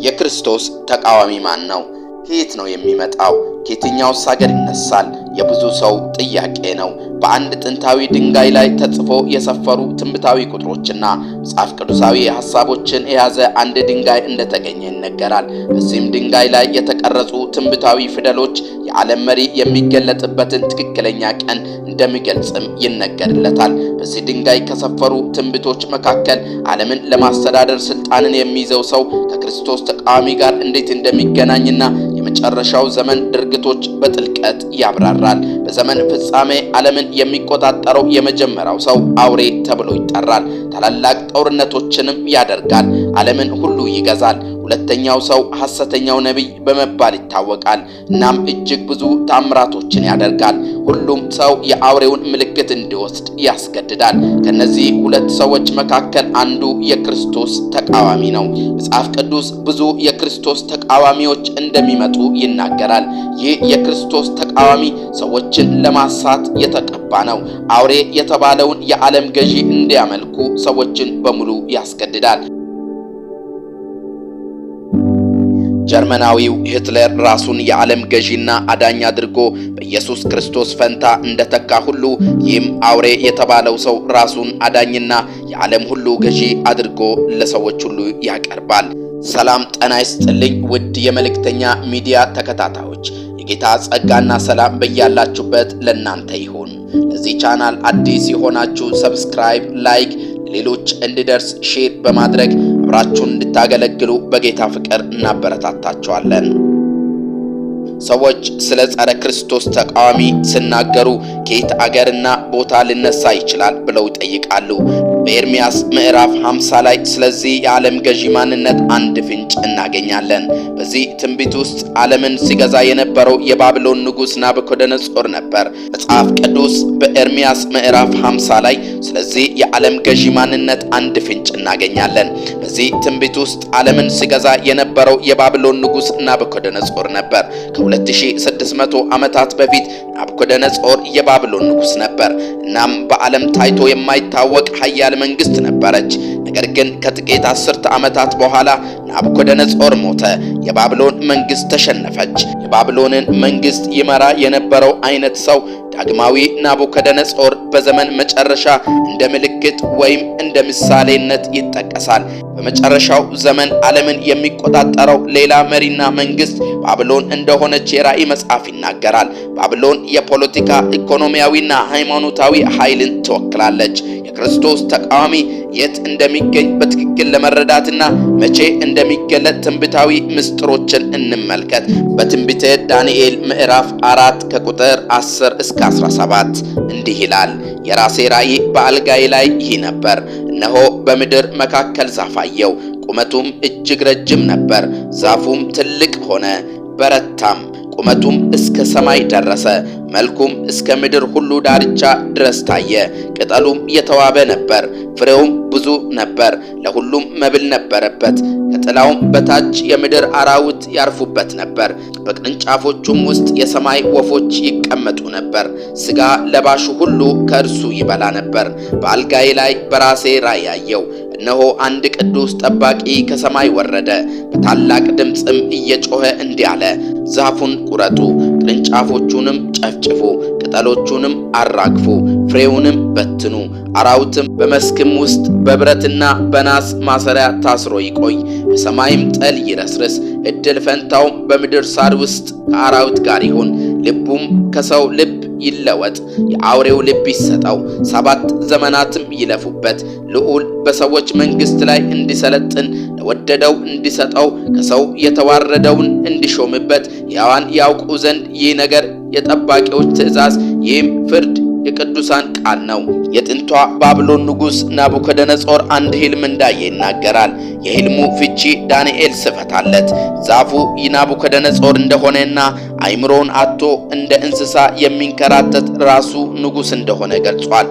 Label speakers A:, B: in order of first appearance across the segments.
A: የክርስቶስ ተቃዋሚ ማን ነው? ከየት ነው የሚመጣው? ከየትኛውስ ሀገር ይነሳል? የብዙ ሰው ጥያቄ ነው። በአንድ ጥንታዊ ድንጋይ ላይ ተጽፎ የሰፈሩ ትንቢታዊ ቁጥሮችና መጽሐፍ ቅዱሳዊ ሐሳቦችን የያዘ አንድ ድንጋይ እንደተገኘ ይነገራል። በዚህም ድንጋይ ላይ የተቀረጹ ትንቢታዊ ፊደሎች የዓለም መሪ የሚገለጥበትን ትክክለኛ ቀን እንደሚገልጽም ይነገርለታል። በዚህ ድንጋይ ከሰፈሩ ትንቢቶች መካከል ዓለምን ለማስተዳደር ስልጣንን የሚይዘው ሰው ከክርስቶስ ተቃዋሚ ጋር እንዴት እንደሚገናኝና የመጨረሻው ዘመን ድርጊቶች በጥልቀት ያብራራል። በዘመን ፍጻሜ ዓለምን የሚቆጣጠረው የመጀመሪያው ሰው አውሬ ተብሎ ይጠራል። ታላላቅ ጦርነቶችንም ያደርጋል። ዓለምን ሁሉ ይገዛል። ሁለተኛው ሰው ሐሰተኛው ነቢይ በመባል ይታወቃል። እናም እጅግ ብዙ ታምራቶችን ያደርጋል። ሁሉም ሰው የአውሬውን ምልክት እንዲወስድ ያስገድዳል። ከነዚህ ሁለት ሰዎች መካከል አንዱ የክርስቶስ ተቃዋሚ ነው። መጽሐፍ ቅዱስ ብዙ የክርስቶስ ተቃዋሚዎች እንደሚመጡ ይናገራል። ይህ የክርስቶስ ተቃዋሚ ሰዎችን ለማሳት የተቀባ ነው። አውሬ የተባለውን የዓለም ገዢ እንዲያመልኩ ሰዎችን በሙሉ ያስገድዳል። ጀርመናዊው ሂትለር ራሱን የዓለም ገዢና አዳኝ አድርጎ በኢየሱስ ክርስቶስ ፈንታ እንደተካ ሁሉ ይህም አውሬ የተባለው ሰው ራሱን አዳኝና የዓለም ሁሉ ገዢ አድርጎ ለሰዎች ሁሉ ያቀርባል። ሰላም ጤና ይስጥልኝ ውድ የመልእክተኛ ሚዲያ ተከታታዮች፣ የጌታ ጸጋና ሰላም በያላችሁበት ለእናንተ ይሁን። ለዚህ ቻናል አዲስ የሆናችሁ ሰብስክራይብ፣ ላይክ፣ ሌሎች እንዲደርስ ሼር በማድረግ አብራችሁን እንድታገለግሉ በጌታ ፍቅር እናበረታታችኋለን። ሰዎች ስለ ጸረ ክርስቶስ ተቃዋሚ ሲናገሩ ከየት አገርና ቦታ ሊነሳ ይችላል ብለው ይጠይቃሉ። በኤርምያስ ምዕራፍ 50 ላይ ስለዚህ የዓለም ገዢ ማንነት አንድ ፍንጭ እናገኛለን። በዚህ ትንቢት ውስጥ ዓለምን ሲገዛ የነበረው የባቢሎን ንጉሥ ናቡከደነጾር ነበር። መጽሐፍ ቅዱስ በኤርምያስ ምዕራፍ 50 ላይ ስለዚህ የዓለም ገዢ ማንነት አንድ ፍንጭ እናገኛለን። በዚህ ትንቢት ውስጥ ዓለምን ሲገዛ የነበረው የባቢሎን ንጉሥ ናቡከደነጾር ነበር። ከ2600 ዓመታት በፊት ናቡከደነጾር የባቢሎን ንጉሥ ነበር። እናም በዓለም ታይቶ የማይታወቅ ኃያል መንግስት ነበረች። ነገር ግን ከጥቂት 10 ዓመታት በኋላ ናቡከደነጾር ሞተ። የባቢሎን መንግስት ተሸነፈች። የባቢሎንን መንግስት ይመራ የነበረው አይነት ሰው ዳግማዊ ናቡከደነጾር በዘመን መጨረሻ እንደ ምልክት ወይም እንደ ምሳሌነት ይጠቀሳል። በመጨረሻው ዘመን ዓለምን የሚቆጣጠረው ሌላ መሪና መንግስት ባቢሎን እንደሆነች የራእይ መጽሐፍ ይናገራል። ባቢሎን የፖለቲካ ኢኮኖሚያዊና ሃይማኖታዊ ኃይልን ትወክላለች። የክርስቶስ ተቃዋሚ የት እንደሚገኝ በትክክል ለመረዳትና መቼ እንደሚገለጥ ትንቢታዊ ምስጢሮችን እንመልከት። በትንቢተ ዳንኤል ምዕራፍ 4 ከቁጥር 10 እስከ 17 እንዲህ ይላል። የራሴ ራእይ በአልጋዬ ላይ ይህ ነበር። እነሆ በምድር መካከል ዛፍ አየሁ። ቁመቱም እጅግ ረጅም ነበር። ዛፉም ትልቅ ሆነ፣ በረታም። ቁመቱም እስከ ሰማይ ደረሰ። መልኩም እስከ ምድር ሁሉ ዳርቻ ድረስ ታየ። ቅጠሉም የተዋበ ነበር፣ ፍሬውም ብዙ ነበር፣ ለሁሉም መብል ነበረበት። ከጥላውም በታች የምድር አራዊት ያርፉበት ነበር። በቅርንጫፎቹም ውስጥ የሰማይ ወፎች ይቀመጡ ነበር። ሥጋ ለባሹ ሁሉ ከእርሱ ይበላ ነበር። በአልጋዬ ላይ በራሴ ራእይ አየሁ። እነሆ አንድ ቅዱስ ጠባቂ ከሰማይ ወረደ። በታላቅ ድምፅም እየጮኸ እንዲህ አለ፣ ዛፉን ቁረጡ፣ ቅርንጫፎቹንም ጨፍጭፉ፣ ቅጠሎቹንም አራግፉ፣ ፍሬውንም በትኑ። አራዊትም በመስክም ውስጥ በብረትና በናስ ማሰሪያ ታስሮ ይቆይ። የሰማይም ጠል ይረስርስ። እድል ፈንታውም በምድር ሳር ውስጥ ከአራዊት ጋር ይሁን። ልቡም ከሰው ልብ ይለወጥ፣ የአውሬው ልብ ይሰጠው። 7 ዘመናትም ይለፉበት። ልዑል በሰዎች መንግስት ላይ እንዲሰለጥን ለወደደው እንዲሰጠው፣ ከሰው የተዋረደውን እንዲሾምበት ሕያዋን ያውቁ ዘንድ ይህ ነገር የጠባቂዎች ትእዛዝ፣ ይህም ፍርድ የቅዱሳን ቃል ነው። የጥንቷ ባቢሎን ንጉሥ ናቡከደነጾር አንድ ሕልም እንዳየ ይናገራል። የሕልሙ ፍቺ ዳንኤል ስፈታለት ዛፉ የናቡከደነጾር እንደሆነና አይምሮን አጥቶ እንደ እንስሳ የሚንከራተት ራሱ ንጉሥ እንደሆነ ገልጿል።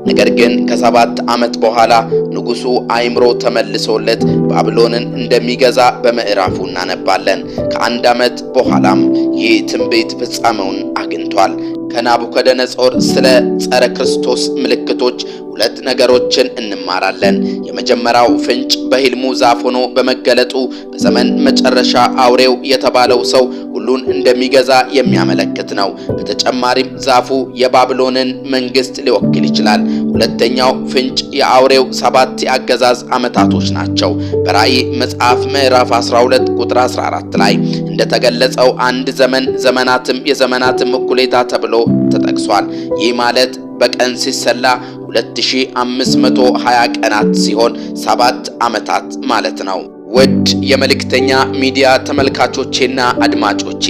A: ነገር ግን ከ7 ዓመት በኋላ ንጉሱ አይምሮ ተመልሶለት ባቢሎንን እንደሚገዛ በምዕራፉ እናነባለን። ከ1 ዓመት በኋላም ይህ ትንቢት ፍጻሜውን አግኝቷል። ከናቡከደነጾር ስለ ጸረ ክርስቶስ ምልክቶች 2 ነገሮችን እንማራለን። የመጀመሪያው ፍንጭ በሕልሙ ዛፍ ሆኖ በመገለጡ በዘመን መጨረሻ አውሬው የተባለው ሰው ሁሉን እንደሚገዛ የሚያመለክት ነው። በተጨማሪም ዛፉ የባቢሎንን መንግስት ሊወክል ይችላል። ሁለተኛው ፍንጭ የአውሬው 7 የአገዛዝ ዓመታቶች ናቸው። በራእይ መጽሐፍ ምዕራፍ 12 ቁጥር 14 ላይ እንደተገለጸው አንድ ዘመን ዘመናትም የዘመናትም እኩሌታ ተብሎ ተጠቅሷል። ይህ ማለት በቀን ሲሰላ 2520 ቀናት ሲሆን 7 ዓመታት ማለት ነው። ውድ የመልእክተኛ ሚዲያ ተመልካቾቼና አድማጮቼ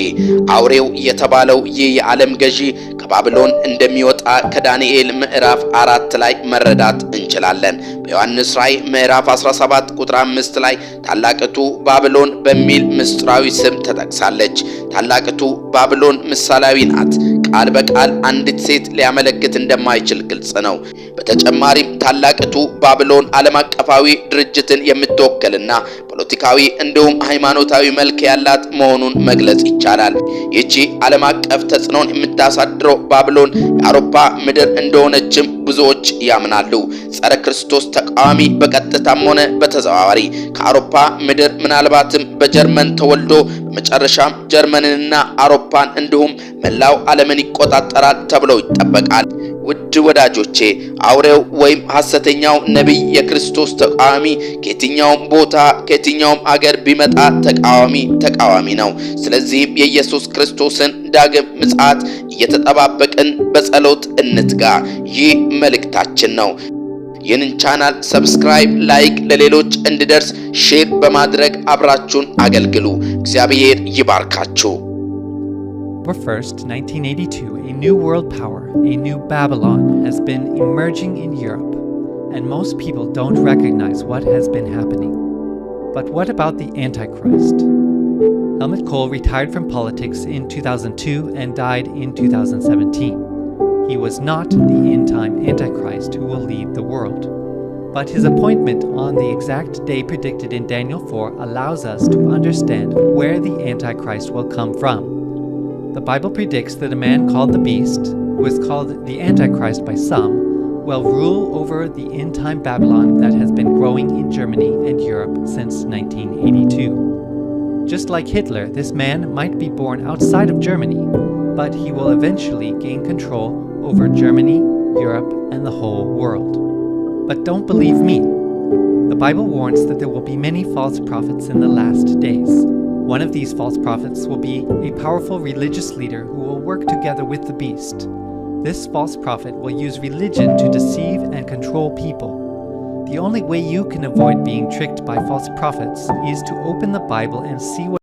A: አውሬው የተባለው ይህ የዓለም ገዢ ከባቢሎን እንደሚወጣ ከዳንኤል ምዕራፍ 4 ላይ መረዳት እንችላለን። በዮሐንስ ራእይ ምዕራፍ 17 ቁጥር 5 ላይ ታላቅቱ ባቢሎን በሚል ምስጢራዊ ስም ተጠቅሳለች። ታላቅቱ ባቢሎን ምሳሌያዊ ናት። ቃል በቃል አንዲት ሴት ሊያመለክት እንደማይችል ግልጽ ነው። በተጨማሪም ታላቅቱ ባቢሎን ዓለም አቀፋዊ ድርጅትን የምትወክልና ፖለቲካዊ እንዲሁም ሃይማኖታዊ መልክ ያላት መሆኑን መግለጽ ይቻላል። ይህቺ ዓለም አቀፍ ተጽዕኖን የምታሳድረው ባቢሎን የአውሮፓ ምድር እንደሆነችም ብዙዎች ያምናሉ። ጸረ ክርስቶስ ተቃዋሚ በቀጥታም ሆነ በተዘዋዋሪ ከአውሮፓ ምድር ምናልባትም በጀርመን ተወልዶ በመጨረሻም ጀርመንንና አውሮፓን እንዲሁም መላው ዓለምን ይቆጣጠራል ተብሎ ይጠበቃል። ውድ ወዳጆቼ አውሬው ወይም ሐሰተኛው ነቢይ የክርስቶስ ተቃዋሚ ከየትኛውም ቦታ ከየትኛውም አገር ቢመጣ ተቃዋሚ ነው። ስለዚህም የኢየሱስ ክርስቶስን ዳግም ምጽአት እየተጠባበቅን በጸሎት እንትጋ። ይህ መልእክታችን ነው። ይህንን ቻናል ሰብስክራይብ፣ ላይክ፣ ለሌሎች እንዲደርስ ሼር በማድረግ አብራችሁን አገልግሉ። እግዚአብሔር ይባርካችሁ።
B: October 1st, 1982, a new world power, a new Babylon, has been emerging in Europe, and most people don't recognize what has been happening. But what about the Antichrist? Helmut Kohl retired from politics in 2002 and died in 2017. He was not the end-time Antichrist who will lead the world. But his appointment on the exact day predicted in Daniel 4 allows us to understand where the Antichrist will come from. The Bible predicts that a man called the Beast, who is called the Antichrist by some, will rule over the end-time Babylon that has been growing in Germany and Europe since 1982. Just like Hitler, this man might be born outside of Germany, but he will eventually gain control over Germany, Europe, and the whole world. But don't believe me. The Bible warns that there will be many false prophets in the last days. One of these false prophets will be a powerful religious leader who will work together with the beast. This false prophet will use religion to deceive and control people. The only way you can avoid being tricked by false prophets is to open the Bible and see what